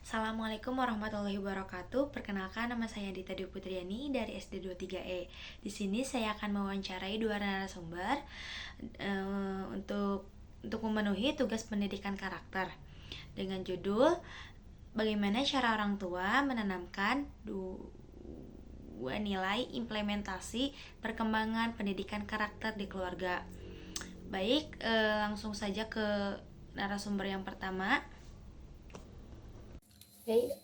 Assalamualaikum warahmatullahi wabarakatuh. Perkenalkan, nama saya Dita Dwi Putriani dari SD 23E. Di sini saya akan mewawancarai dua narasumber untuk memenuhi tugas pendidikan karakter dengan judul bagaimana cara orang tua menanamkan dua nilai implementasi perkembangan pendidikan karakter di keluarga. Baik, langsung saja ke narasumber yang pertama. Baik,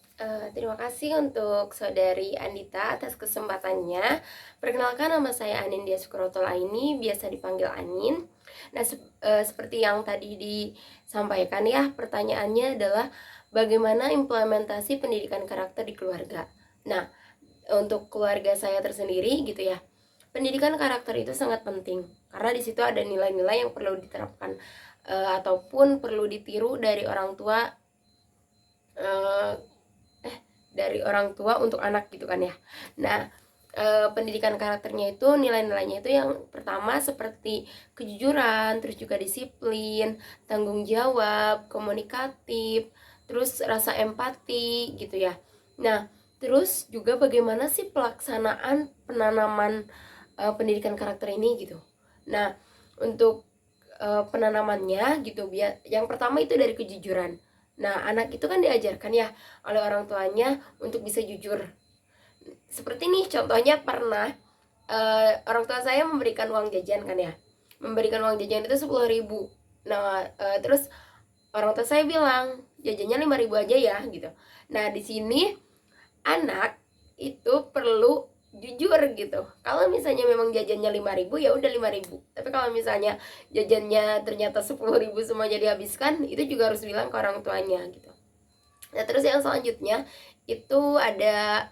terima kasih untuk Saudari Andita atas kesempatannya. Perkenalkan, nama saya Anindya Sukrotolaini, biasa dipanggil Anin. Nah, seperti yang tadi disampaikan ya, pertanyaannya adalah bagaimana implementasi pendidikan karakter di keluarga. Nah, untuk keluarga saya tersendiri gitu ya, pendidikan karakter itu sangat penting karena di situ ada nilai-nilai yang perlu diterapkan ataupun perlu ditiru dari orang tua eh, dari orang tua untuk anak gitu kan ya. Nah, pendidikan karakternya itu nilai-nilainya itu yang pertama seperti kejujuran, terus juga disiplin, tanggung jawab, komunikatif, terus rasa empati gitu ya. Nah, terus juga bagaimana sih pelaksanaan penanaman pendidikan karakter ini gitu. Nah, untuk penanamannya gitu, yang pertama itu dari kejujuran. Nah, anak itu kan diajarkan ya oleh orang tuanya untuk bisa jujur. Seperti nih contohnya pernah orang tua saya memberikan uang jajan kan ya. Memberikan uang jajan itu 10.000. Nah, terus orang tua saya bilang, jajannya 5.000 aja ya gitu. Nah, di sini anak itu perlu jujur gitu. Kalau misalnya memang jajannya 5.000 ya udah 5.000. Tapi kalau misalnya jajannya ternyata 10.000 semuanya dihabiskan, itu juga harus bilang ke orang tuanya gitu. Nah, terus yang selanjutnya itu ada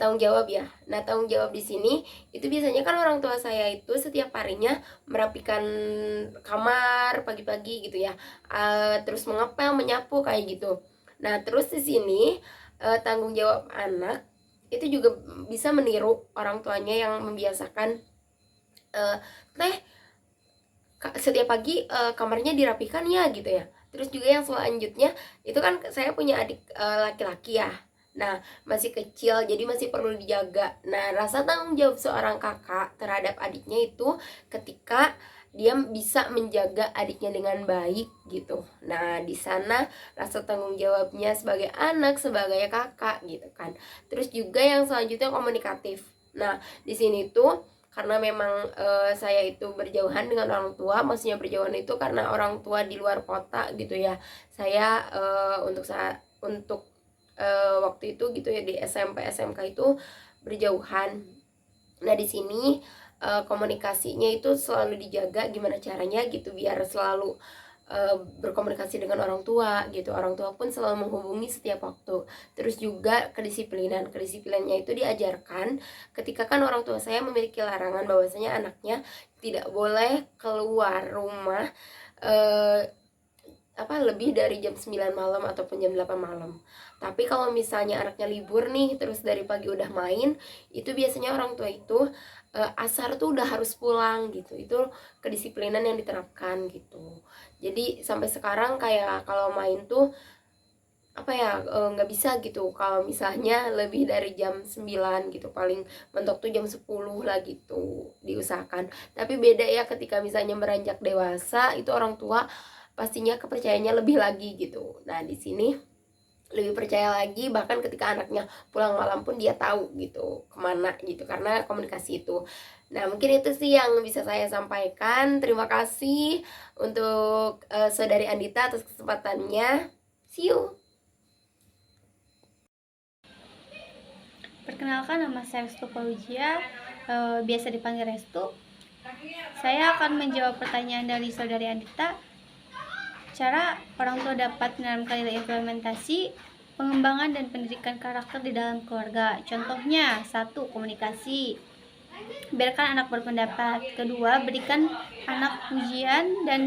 tanggung jawab ya. Nah, tanggung jawab di sini itu biasanya kan orang tua saya itu setiap harinya merapikan kamar pagi-pagi gitu ya. Terus mengepel, menyapu kayak gitu. Nah, terus di sini tanggung jawab anak itu juga bisa meniru orang tuanya yang membiasakan teh setiap pagi kamarnya dirapikan ya gitu ya. Terus juga yang selanjutnya itu kan saya punya adik laki-laki ya. Nah, masih kecil jadi masih perlu dijaga. Nah, rasa tanggung jawab seorang kakak terhadap adiknya itu ketika dia bisa menjaga adiknya dengan baik gitu. Nah, di sana rasa tanggung jawabnya sebagai anak, sebagai kakak gitu kan. Terus juga yang selanjutnya komunikatif. Nah, di sini tuh karena memang saya itu berjauhan dengan orang tua, maksudnya berjauhan itu karena orang tua di luar kota gitu ya. Saya untuk waktu itu gitu ya di SMP SMK itu berjauhan. Nah, di sini komunikasinya itu selalu dijaga gimana caranya gitu biar selalu berkomunikasi dengan orang tua gitu. Orang tua pun selalu menghubungi setiap waktu. Terus juga kedisiplinannya itu diajarkan ketika kan orang tua saya memiliki larangan bahwasanya anaknya tidak boleh keluar rumah eh, lebih dari jam 9 malam ataupun jam 8 malam. Tapi kalau misalnya anaknya libur nih terus dari pagi udah main, itu biasanya orang tua itu asar tuh udah harus pulang gitu. Itu kedisiplinan yang diterapkan gitu. Jadi sampai sekarang kayak kalau main tuh nggak bisa gitu kalau misalnya lebih dari jam 9 gitu, paling mentok tuh jam 10 lah gitu diusahakan. Tapi beda ya ketika misalnya beranjak dewasa, itu orang tua pastinya kepercayaannya lebih lagi gitu. Nah, di sini lebih percaya lagi, bahkan ketika anaknya pulang malam pun dia tahu gitu kemana gitu karena komunikasi itu. Nah, mungkin itu sih yang bisa saya sampaikan. Terima kasih untuk saudari Andita atas kesempatannya. See you. Perkenalkan, nama saya Restu Fauzia, biasa dipanggil Restu. Saya akan menjawab pertanyaan dari saudari Andita. Cara orang tua dapat menanamkan nilai implementasi pengembangan dan pendidikan karakter di dalam keluarga. Contohnya, 1. Komunikasi. Biarkan anak berpendapat. 2. Berikan anak pujian dan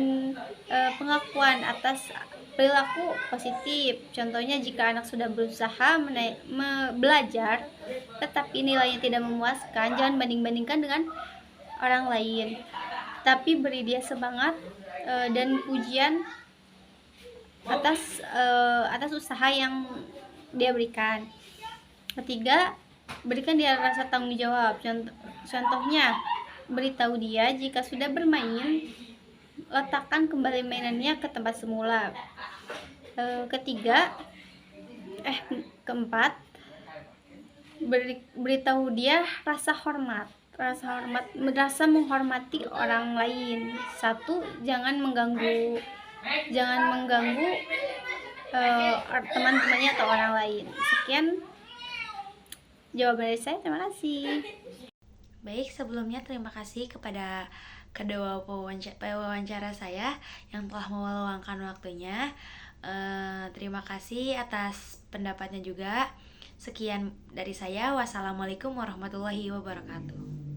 pengakuan atas perilaku positif. Contohnya, jika anak sudah berusaha belajar tetapi nilainya tidak memuaskan, jangan banding-bandingkan dengan orang lain, tapi beri dia semangat dan pujian atas usaha yang dia berikan. Ketiga, berikan dia rasa tanggung jawab. Contohnya, beritahu dia jika sudah bermain, letakkan kembali mainannya ke tempat semula. Keempat, beritahu dia rasa menghormati orang lain. 1, jangan mengganggu teman-temannya atau orang lain. Sekian jawaban dari saya, terima kasih. Baik, sebelumnya terima kasih kepada kedua pewawancara saya yang telah meluangkan waktunya. Terima kasih atas pendapatnya juga. Sekian dari saya. Wassalamualaikum warahmatullahi wabarakatuh.